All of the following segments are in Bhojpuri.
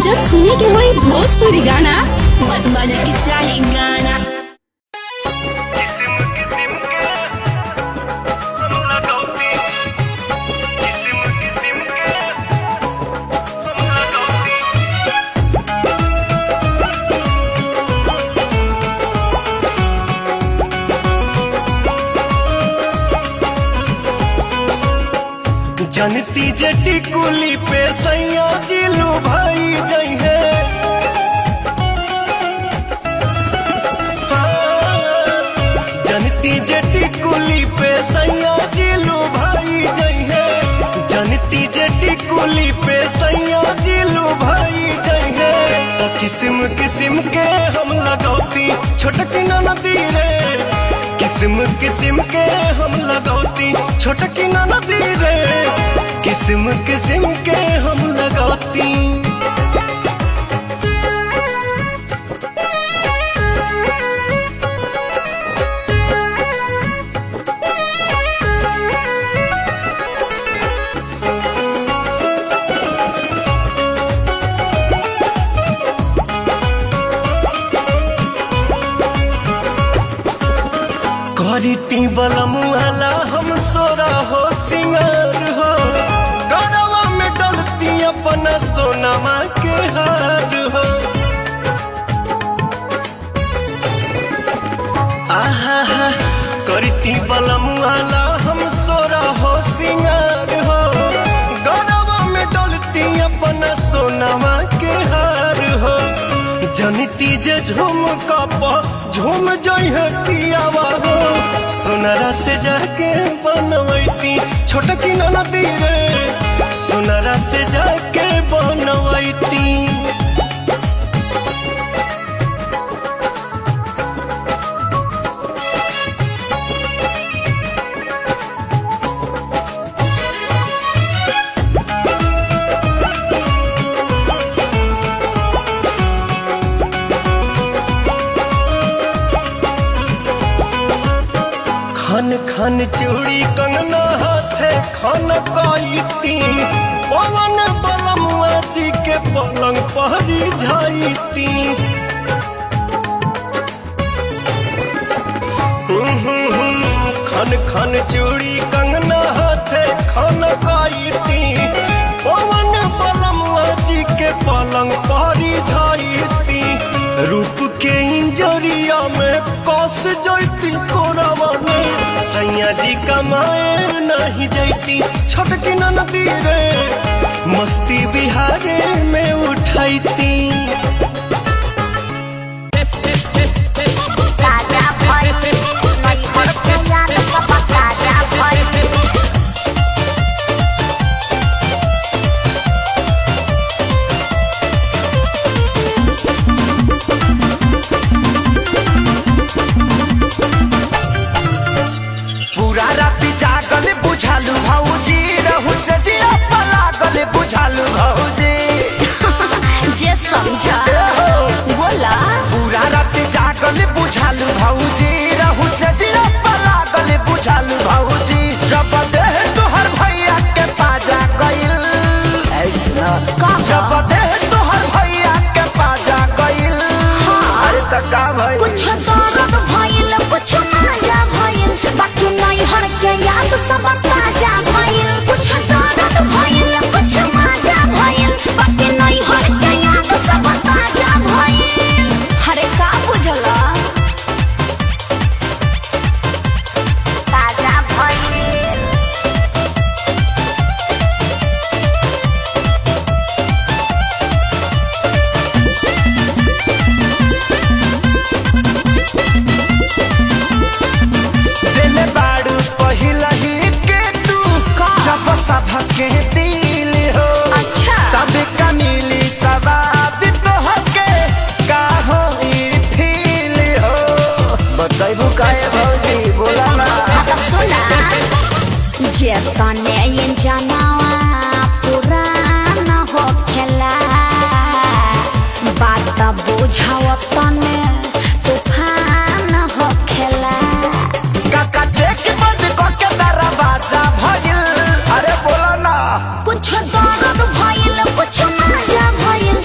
जब सुने के होई भोजपुरी गाना बस बजे के चाही गाना। जनती जटी कुली पे सैया जिलू भाई जई है। जनती जटी कुली पे सैया जिलू भाई जई है। जनती जटी कुली पे सैया जिलू भाई जई है। तो किस्म किस्म के हम लगौती छोटकी नदी रे। किस्म किस्म के हम लगौती छोटकी नदी रे। किस्म किस्म के हम लगौती। करीती बलमुआला हम सोरा हो सिंगार हो। गरवा में डलती अपना सोनमा के हार हो। आहा करीती बलमुआला हम सोरा हो सिंगार हो। गरवा में डलती अपना सोनमा के हार हो। जनिती जे झूम कप झूम जई है पियावा हो। सोनरा से जाके बनवैती छोटकी नदी रे। सोनरा से जाके बनवैती। खन खन चूड़ी कंगना हाथे खन काईती। पवन बलमुआ जी के पलंग पहरी जाईती। खन खन चूड़ी कंगना हाथे खन काईती। पवन बलमुआ जी के पलंग पहरी जाईती। रूप के इंजरिया में कस जैती कोरावा में। सैया जी कमाए नहीं जैती छोटकी नदी रे। मस्ती बिहारे में उठाईती। पूरा राति जागल बुझालू भौजी। रहू से जिया पलागल बुझालू भौजी। जे समझा बोला। पूरा राति जागल बुझालू भौजी। रहू से जिया पलागल बुझालू भौजी। जब देह तोहर भैया के पाजा गइल। जब देह तोहर भैया के पाजा गइल। अरे त का भइल? कुछ दर्द भइल कुछ मजा भइल। बाकी नहीं हर के याद सब ताजा भइल। कुछ दर्द भइल कुछ मजा भइल। बाकी नहीं हर के याद सब ताजा भइल। अरे का बुझला ताजा भइल। दिल बाड़ू पहिला ही के तू जब सबके दिल हो। अच्छा तब का मिली सवाद तो हके का हो फील हो। बताइबू काहे भौजी बोला ना। अब सुना जे तने ये जनावा पुराना हो खेला। बात बुझाव तने तूफान हो खेला। काका चेक बंद करके दरवाजा भइल। अरे बोला ना। कुछ दर्द भइल कुछ मजा भइल।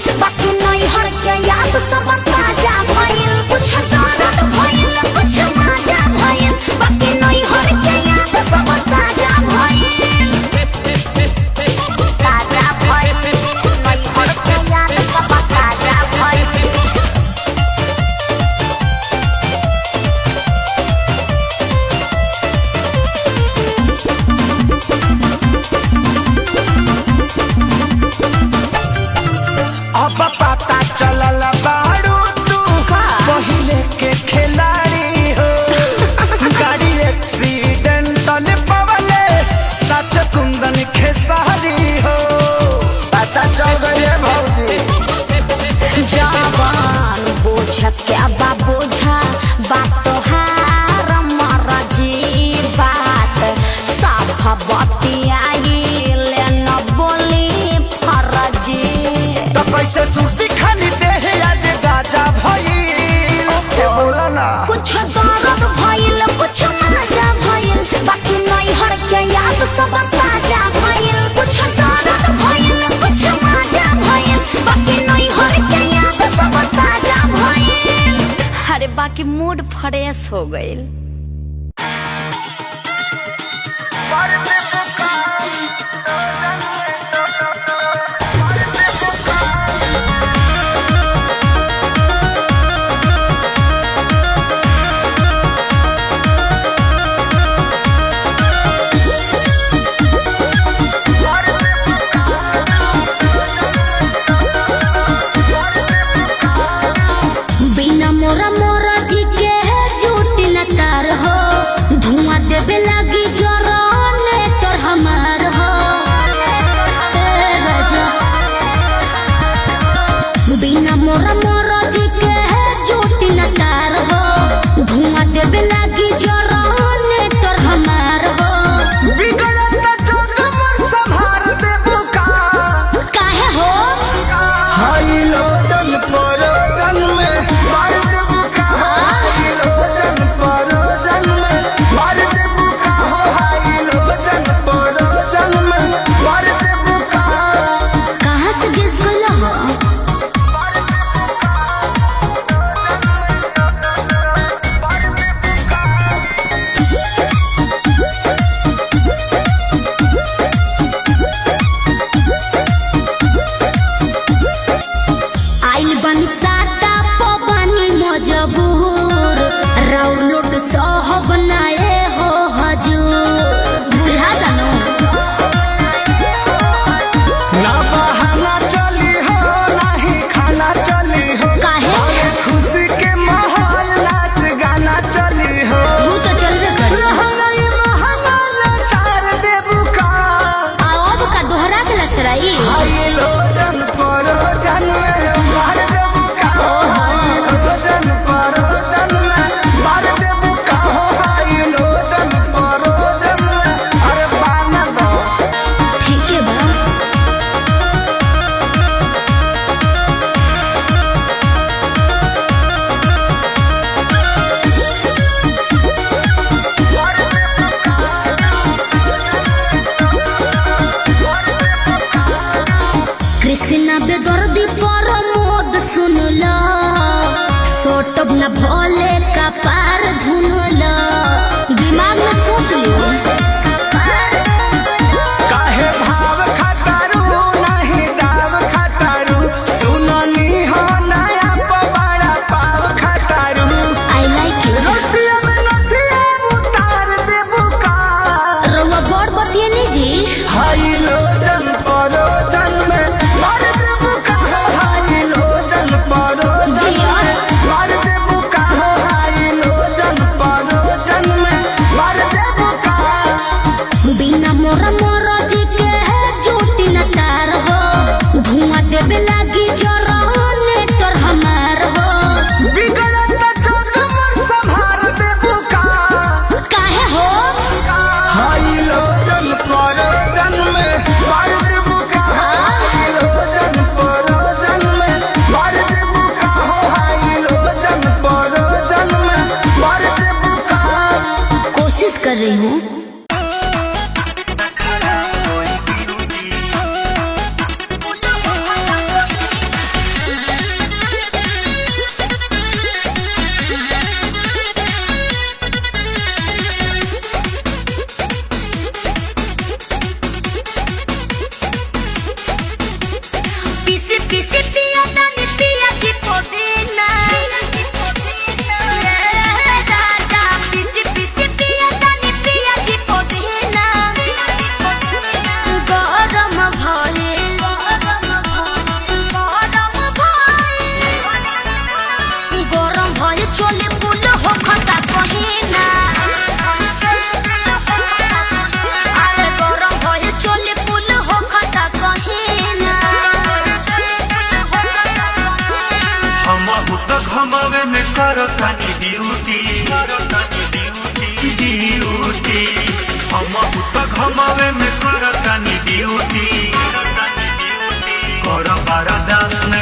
से सुसी खानी देहे आज गाजा भइल बोला ना कुछ दर्द भइल कुछ मजा भइल बाकी नहीं हर के याद सब ताजा भइल कुछ दर्द भइल कुछ मजा भइल बाकी नहीं हर के याद सब ताजा भइल अरे बाकी मूड फ्रेश हो गइल भोले का पार धुनला दिमाग में सोच लियो काहे भाव खटारू नहीं दाव खटारू सुननी हो नया पवाड़ा पाव खटारू आई लाइक यू रोटिया में नथिया उतार दे बुका रवा बड़ बतिए नी जी हाई लोजन परोजन में मार दे बुका हाई लोजन परोजन मार दे बिना मोरा मोरा जी के चोटी न तार हो धुआं देवे लागी जरने तोर हमार हो बिगड़त चोट मोर संभार दे बुका काहे हो हाई लोजन परोजन में मार दे बुका हाई लोजन परोजन में मार दे बुका हाई लोजन परोजन में मार दे बुका कोशिश कर रही हूँ करतानी ड्यूटी हम घमावे में करतानी ड्यूटी कर बारा दास न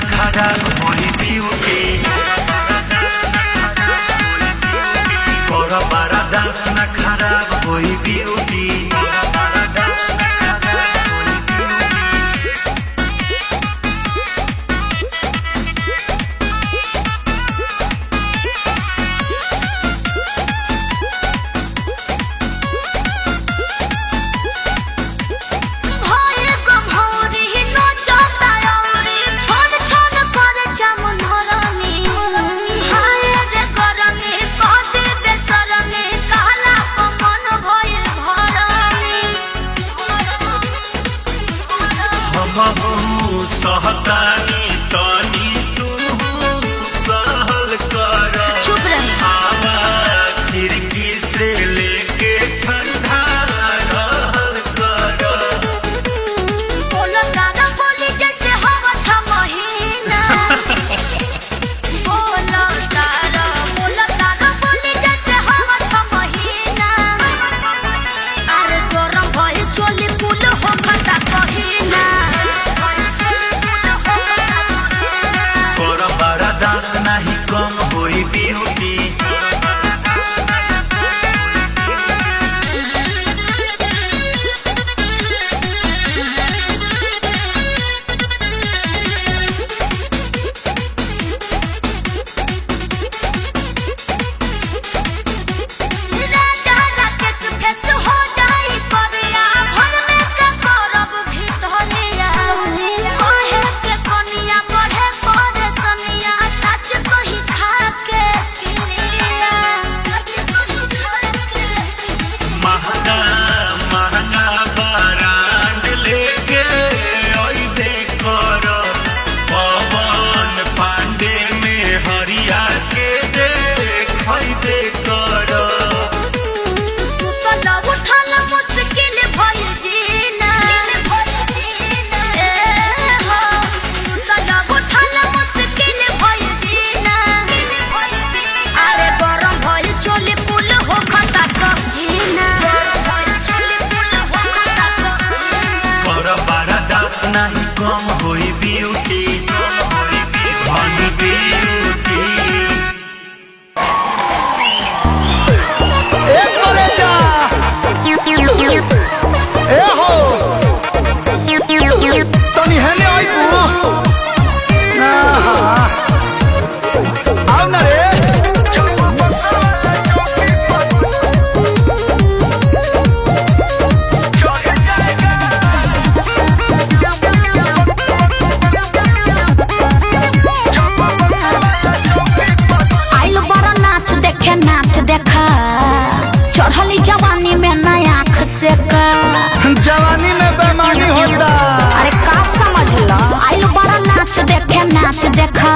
नाच देखा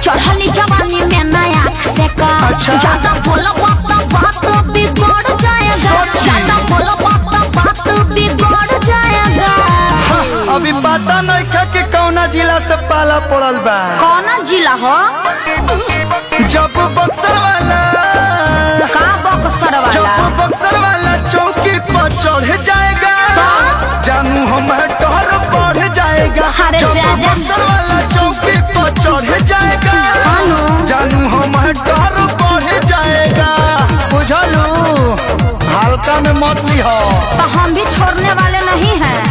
चढ़ली जवानी में नया से का अच्छा। ज्यादा बोलो बात बिगड़ जाएगा ज्यादा बोलो बात बिगड़ जाएगा अभी पता नहीं क्या कि कौना जिला से पाला पड़ल बा कौन जिला हो जब बक्सर वाला का बक्सर वाला जब बक्सर वाला चौकी पर चढ़ जाएगा जानू हम डर बढ़ जाएगा अरे जब जा जा। बक्सर वाला चौकी पर चढ़ जाएगा जानू हम डर बढ़ जाएगा बुझलू हल्का में मत लिहो तो हम भी छोड़ने वाले नहीं हैं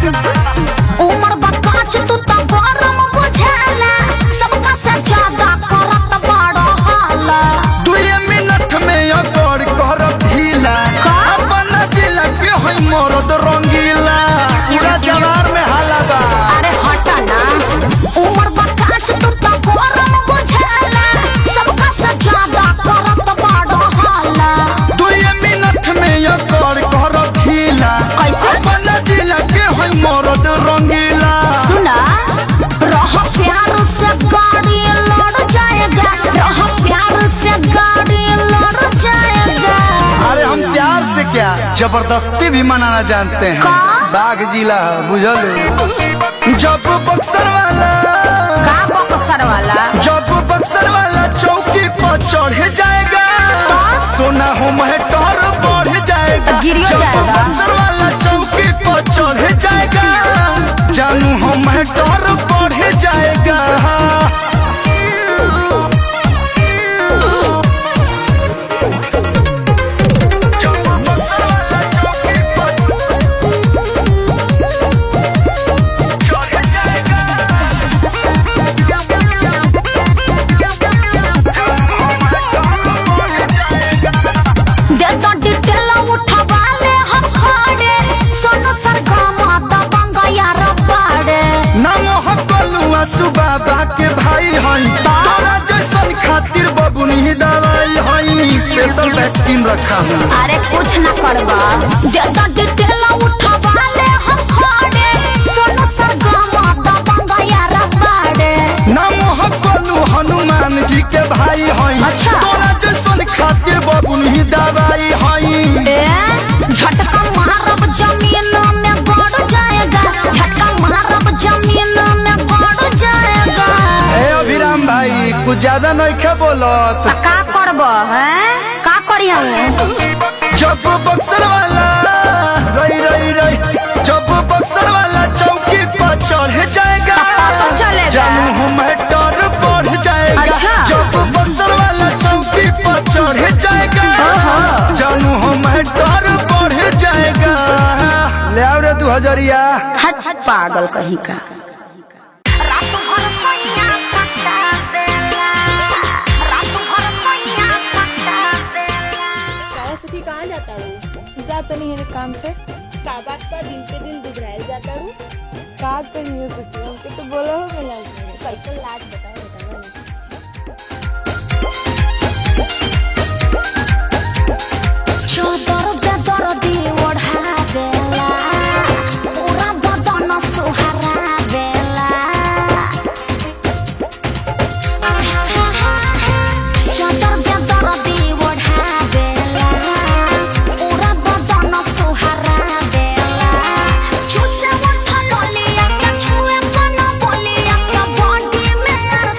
उम्र बकाच तू तो गरम बुझाला सबका से ज्यादा करत बड़ा हाला 2 मिनट में अगर कर ढीला अपना जिला के होई मरद रंगीला पूरा जवार में हाला बा अरे हटा ना उम्र बकाच तू तो गरम बुझाला सबका से ज्यादा करत बड़ा हाला 2 मिनट में अगर कर ढीला कैसे? अपना जिला के होई मरद रंगीला सुना रह प्यार से गाड़ी लड़ जाएगा रह प्यार से गाड़ी लड़ जाएगा अरे हम प्यार से क्या जबरदस्ती भी मनाना जानते हैं का? बाघ जिला बुझल जब बक्सर वाला का बक्सर वाला जब बक्सर वाला चौकी पर चढ़ जाएगा सोना हो डर बढ़ जाएगा गिरियो जब जाएगा। बक्सर वाला चौकी पर चढ़ जाएगा जानू हम डर बढ़ जाएगा दे तो डिटेल उठवा ले हम खड़े सोनू सरगम दबंग यार पाड़े नाम हकलुआ सुबाबा के भाई हई तोरा जैसन खातिर बबुनी दवाई हई स्पेशल वैक्सीन रखा हूँ अरे कुछ न करवा दे तो डिटेल उठवा ले हम खड़े सोनू सरगम दबंग यार पाड़े नाम हकलु हनुमान जी के भाई हई अच्छा। तोरा जैसन खातिर बबुनी दवाई हई झटका मारब जमीन में गड़ जाएगा झटका मारब जमीन में गड़ जाएगा ए अभिराम भाई कुछ ज्यादा नहीं खे बोलत तो का करब हैं का करी हम जब बक्सर वाला रही जब बक्सर वाला चौकी पर चढ़ जाएगा पता चलेगा। जानू हम डर बढ़ जाएगा अच्छा। जब बक्सर वाला चौकी पर चढ़ जाएगा जानू हम डर बढ़ जाएगा ले आओ रे 2000 हट पागल कहीं का सखी कहाँ जाता हूँ जाता नहीं है काम से का बात का दिन पे दिन दुबराइल जाता हूँ का तो नहीं है कुछ हमके तो बोलो हो मिला साइकिल लाट बताओ चदर बेदर दी ओढ़ा देला पूरा बदन सुहारा देला चदर बेदर दी ओढ़ा देला पूरा बदन सुहारा देला चूसे उठा लोलिया के छुए कन बोलिया के बॉडी में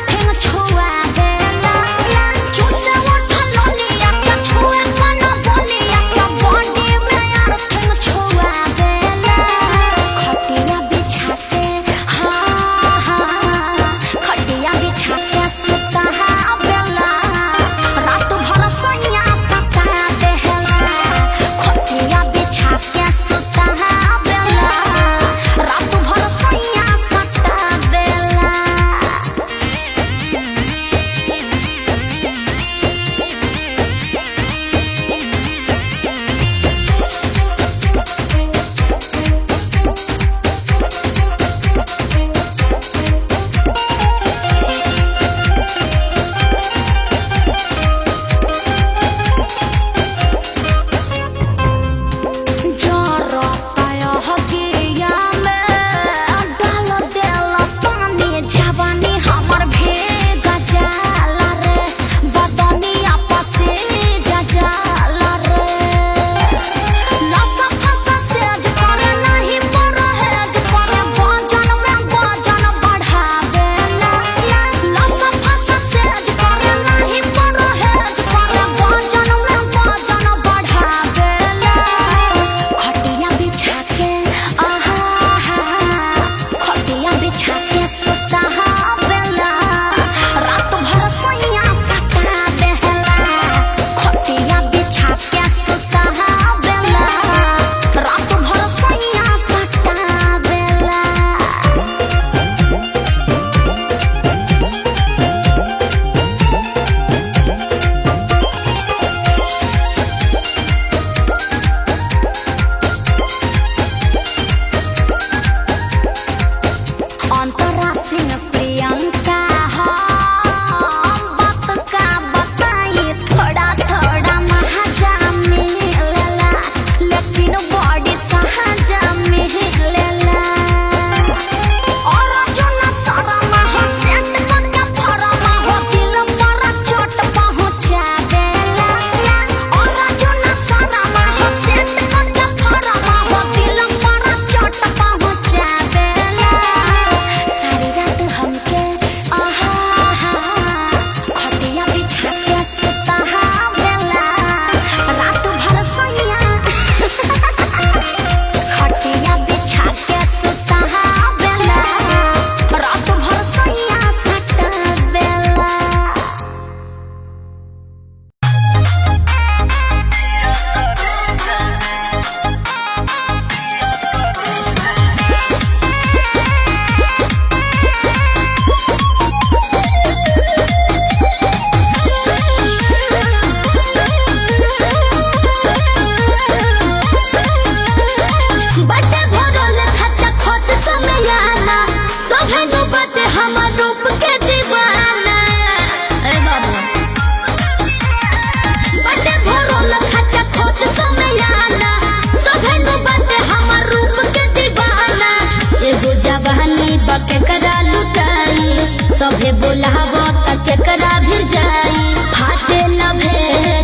सबके बोलावो त केकरा भी जाई फाटे लभे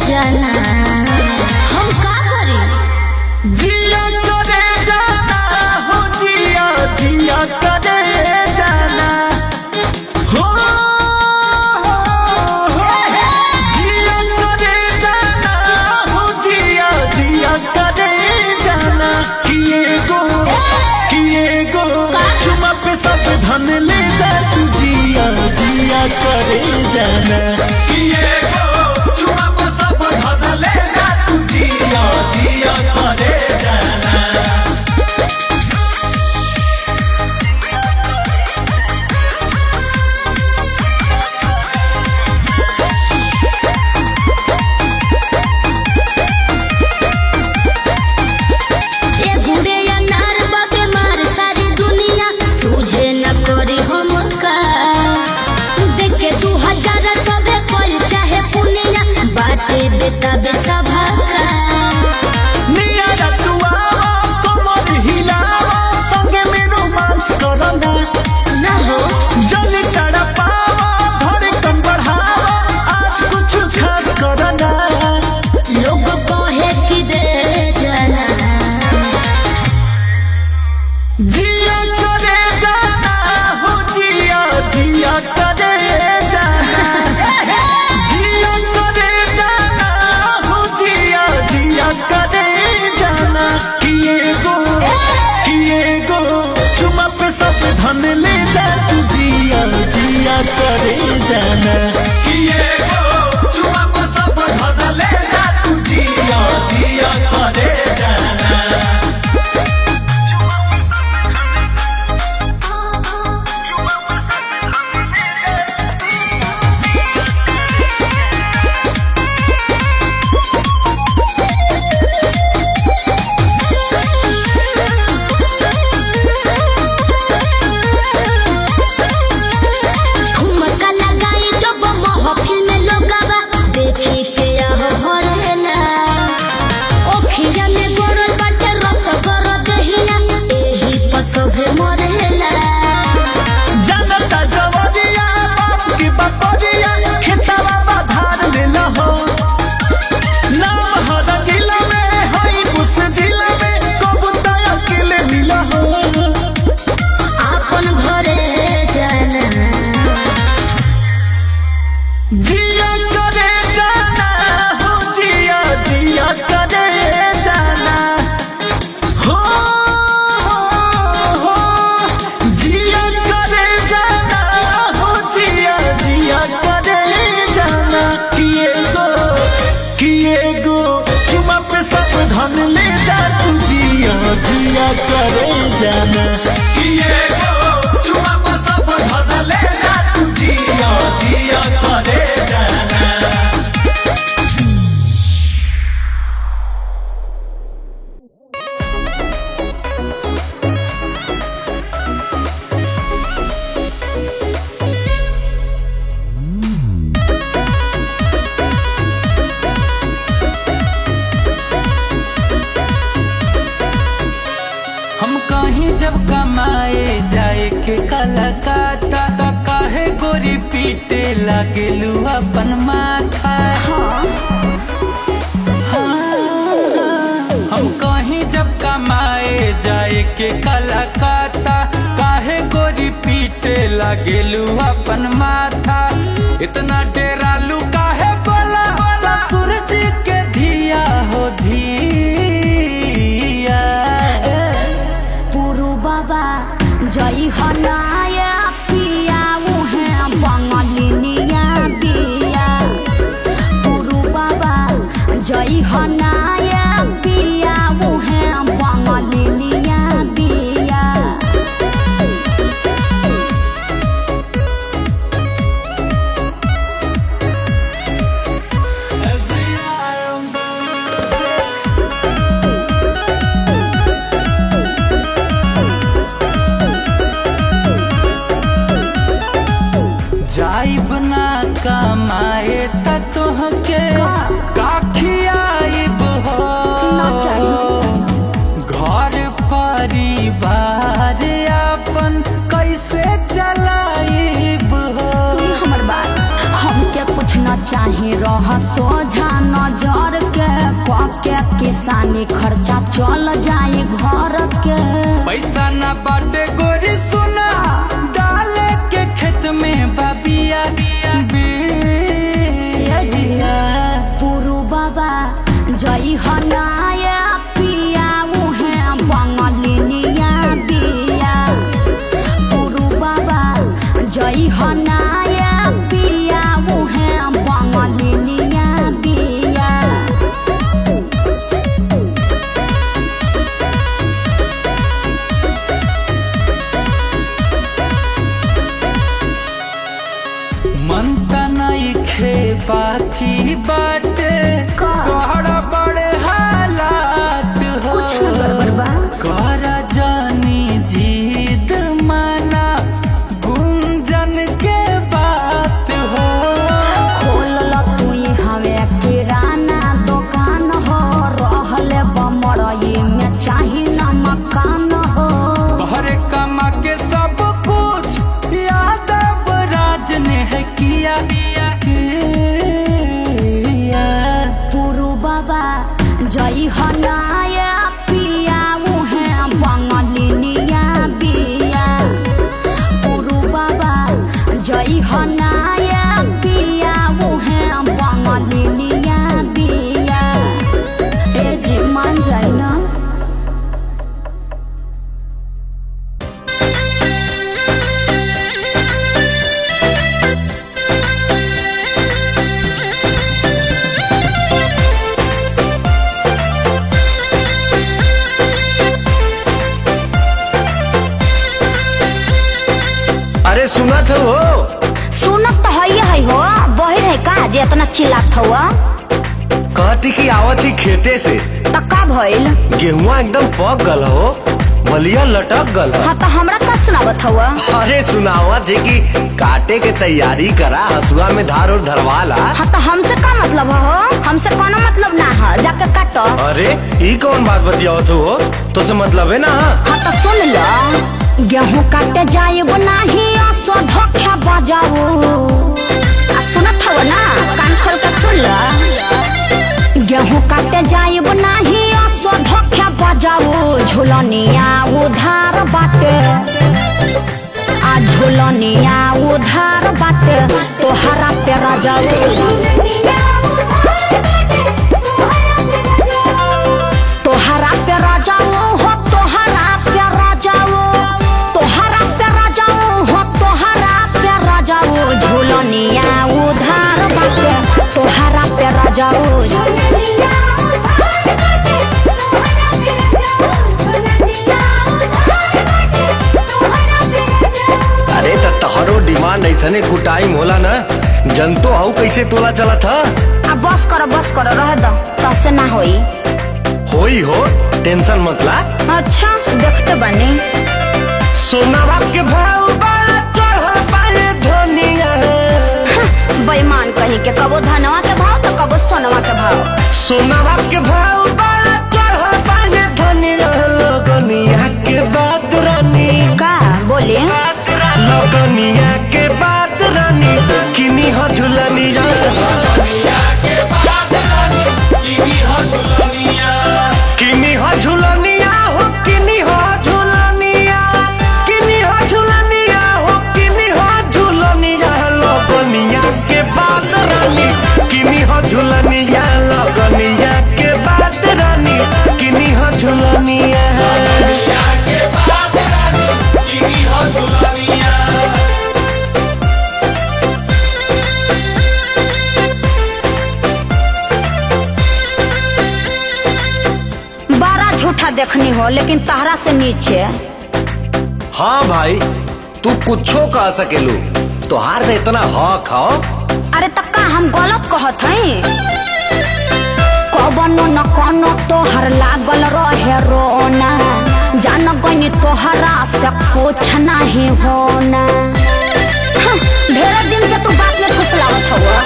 जाना हम का करी जिया करे जाना हो जिया जिया करे जाना हो जिया करे जाना हो जिया जिया करे जाना किए गो चुमा पे सब धन ले जा तू जिया जिया करे जाना किए गो चुमा पे सब धन ले जा तू जिया जिया करे जाना ए गुड़े अनार बगे मार सारी दुनिया तुझे न करी हम का देख के 2000 सबे पल चाहे पुनिया बाटे बेटा बेसभा का निया तुआ कमर हिलावा संगे में रोमांस करना न हो जल तड़पावा धड़कन बढ़ावा आज कुछ खास करना लोग कहे कि दे जाना जिया करे जाना हो जिया जिया करे जाना जिया करे जाना हो जिया जिया करे जाना किए गो चुमा पे सब धन ले जा तू जिया जिया करे जाना किए गो चुमा पे सब धन ले जा तू जिया जिया करे जाना ठुमका लगाई जब महफिल में लोगवा देखी के आहो भरेला ओखिया में गोरल बाटे रस गर दहिया एही पसभे मरेला जनता जवरिया बाप की बकरिया खेतवा बाधार लेला हो नाम हर जिला में हई उस जिला में कबूतर अकेले मिला हो आपन घरे जाना जिया करे जाना हो जिया जिया करे जाना हो जिया करे जाना हो जिया जिया करे जाना किए गो चुमा पे सब धन ले जा तू जिया जिया करे जाना किए गो चुमा पे सब धन ले जा तू जिया जिया करे जाना हम कहीं जब कमाए जाए के कलकत्ता तो काहे गोरी पीटे लागेलू अपन माथा हम कहीं जब कमाए जाए के कलकत्ता काहे गोरी पीटे लागेलू अपन माथा इतना डेरालू काहे बोला ससुर जी के धिया हो धिया पुरु बाबा जय हनाया पिया उहे बंगलिनिया बिया पुरु बाबा जय हनाया पिया उहे बंगलिनिया बिया जाइब ना कमाए त तोहके काखियाइब हो घर परिवार अपन कैसे चलाइब हो जाई खर्चा चल जाई घर के। पैसा ना बाटे गोरी सुना डाले के खेत में बाबिया बिया। पुरु बाबा जई हनाया पिया उहे बंगलिनिया बिया। पुरु बाबा जई हनाया पिया उहे बंगलिनिया बिया। मन तनाई खे बाकी बाटे तोहरा बड़े हालात हो। कुछ न गड़बड़ बा। करा जानी जीद माना गुंजन के बात हो। खोलल तुई हवे किराना दुकान हो रहले बमरई में चाही न मकान हो। भरे कमा के सब कुछ यादव राज ने है किया। पुरु बाबा जई हनाया पिया उहे बंगलिनिया बिया। पुरु बाबा जई हनाया पिया उहे बंगलिनिया बिया। ए जी मान जाई ना। अरे सुनत हो सुनत तो है हो बहिर है का जे इतना चिल्लात हुआ। कहती कि आवत ही खेते से तो का भइल? गेहुआ एकदम पक गल हो बलिया लटक गल हो। हाँ तो हमरा का सुनावत हुआ? अरे सुनावत है कि काटे के तैयारी करा हसुआ में धार और धरवाला। हाँ तो हमसे का मतलब हो? हमसे कोनो मतलब ना है जाके काटो। अरे ई कौन बात बतियावत हो तो से मतलब है ना। हाँ तो सुन लो गेहूं काटे जाएगो नाही असो धोखा बजाओ। सुनत हो ना कान खोल के सुन लो। गेहूं काटे जाएगो नाही असो धोखा बजाओ। झुलनिया उधार बाटे आ झुलनिया उधार बाटे तोहरा पे रजाओ। तोहरा पे रजाओ हो तोहरा पे रजाओ। तोहरा पे रजाओ हो तोहरा पे रजाओ। झुलनिया उधार बाटे तोहरा पे रजाओ। अरे तो तोहरो डिमांड ऐसने कुछ टाइम होला ना जनतो आऊ कैसे तोला चला था। अब बस करो रह दो तसे ना होई। होई हो टेंशन मत ला। अच्छा देखते बने। सोनावा के भाव बड़ा चढ़ा पाए धनिया। बेईमान कहीं के कबो धनवा के भाव तो कबो सोनवा के भाव। सोनावा के भाव बड़ा चढ़ा पाए धनिया। लगनिया के बाद रानी का बोले? लगनिया के बाद रानी किनी हो झुलनिया। किनी हो झुलनिया हो किनी हो झुलनिया। किनी हो झुलनिया हो किनी हो झुलनिया। लगनिया के बाद रानी किनी हो झुलनिया। लगनिया के बाद रानी किनी हो झुलनिया। बड़ा झूठा देखनी हो लेकिन तहरा से नीचे। हाँ भाई तू कुछो कह सकेलू तोहार में इतना हक हो। अरे तक्का हम गलत कहत हई। कबनो न कोनो तोहर लागल रहे रोना। जान गनी तोहरा से कुछ नहीं होना। ढेर दिन से तू बात में फुसलावत हुआ।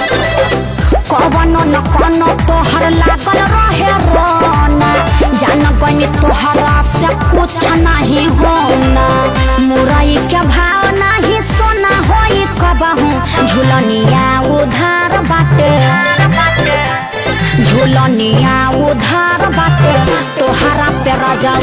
कबनो न कोनो तोहर लागल रहे रोना। जान गनी तोहरा से कुछ नहीं होना। मुरई के भाव नहीं सोना होई कबहू। झुलनिया उधार बाटे झूलनिया उधार बाटे तोहरा पे राजा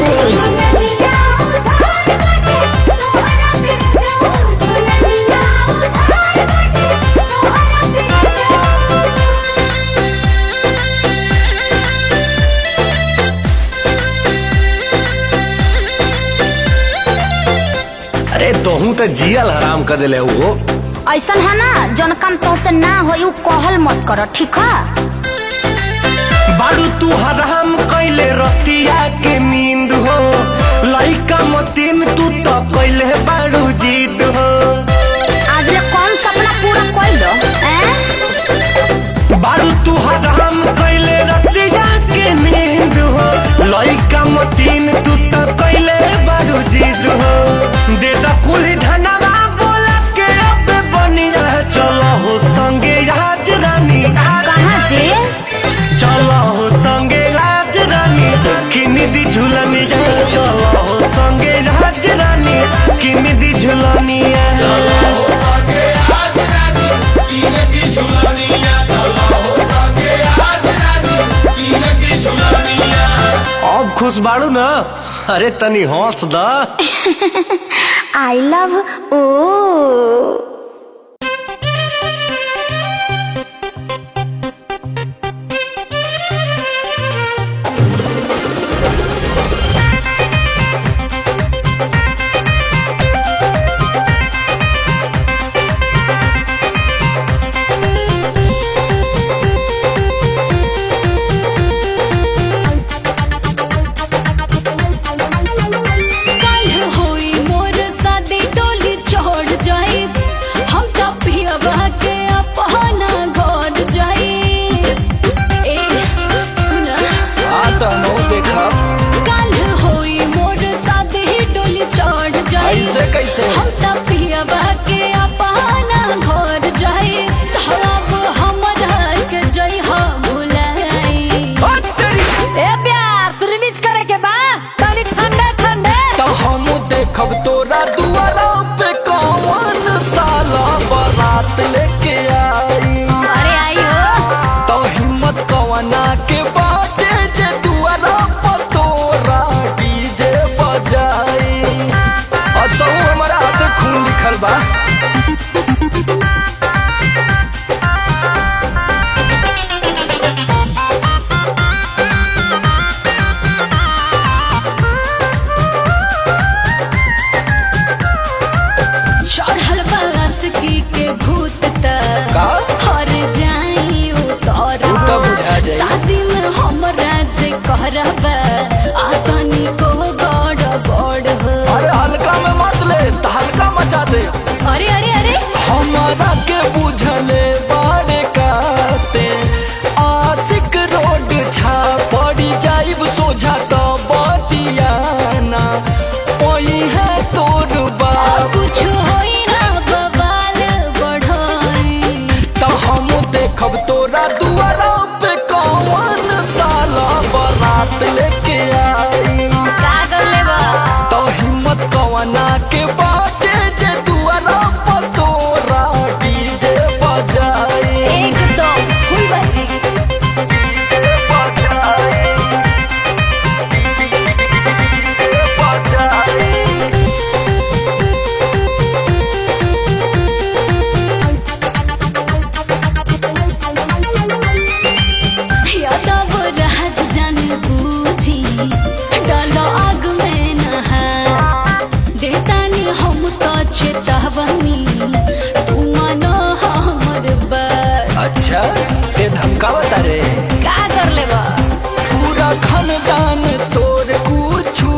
अरे तोहू तो जियल हराम कर दिले वो। ऐसा है ना जौन काम तो से ना हो यू कहल मत कर ठीक है। बारू तू हराम कैले रतिया के नींद हो लइका मतीन तू तो कैले बारू जीत हो। आज ले कौन सपना पूरा कर दो बारू तू हराम कैले रतिया के नींद हो लइका मतीन तू तो कैले बारू जीत हो। देता कुली धनवा बोला के अब बनी रह चलो हो संगे आज रानी कहाँ जे चलो हो संगे आज रानी किमी दी झूलनी चलो हो संगे आज रानी किमी दी झूलनी अब खुश बाड़ू ना अरे तनी हौस दा आई लव ओ कैसे हम तपियबा के अपना घर जाए धरब हमरा के जई हो भुलाई ए प्यास रिलीज करे के बा ताली ठंडा ठंडा तो हम देखब तोरा दुआरा पे कौन साला बारात लेके आई। अरे आई हो तो हिम्मत कवना के बाटे जे दुआरा पर तोरा डीजे बजाई। असो हमारा हाथ खून लिखल बा चढ़ल बासुकी के भूत तक हर जाई उतर बुझा जाई। शादी में हमरा जे करब आतनी को गड़ बड़ हो। अरे हल्का में मत ले तो हल्का मचा दे। अरे अरे अरे हमारा के बुझले बाड़े काते आशिक रोड छा पड़ी जाइब सोझा तो बतियाना ओही है तोर बाप कुछ होई ना बवाल बढ़ोई तो हम देखब तोरा दुआरा पे कौन साला बारात लेके आई। का कर लेबा तो हिम्मत कवना के बाटे जे दुआरा पर तोरा डीजे बजाई। एकदम फुल बाजी यादव रात जान बूझी डालो आग में नहा देतानी हम तो चेतावनी तू मानो हमर बात। अच्छा ते धमकावता रे का कर लेबा पूरा खानदान तोर कुछू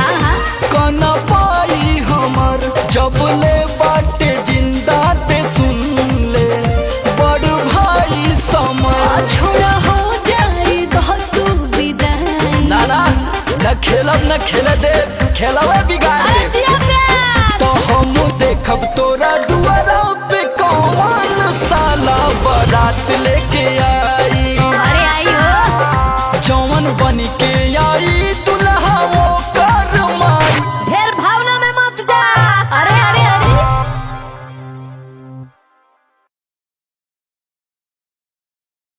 हाँ हाँ कन पाई हमर जब ले बाटे जिंदा ते सुन ले बड़ भाई समय छोड़ा हो जाए दो तू विदाई ना ना न खेलब न खेले दे खेलवे बिगाड़ दे। जिया प्यार तो हम देखब तोरा दुआरा पे कौन साला बारात ले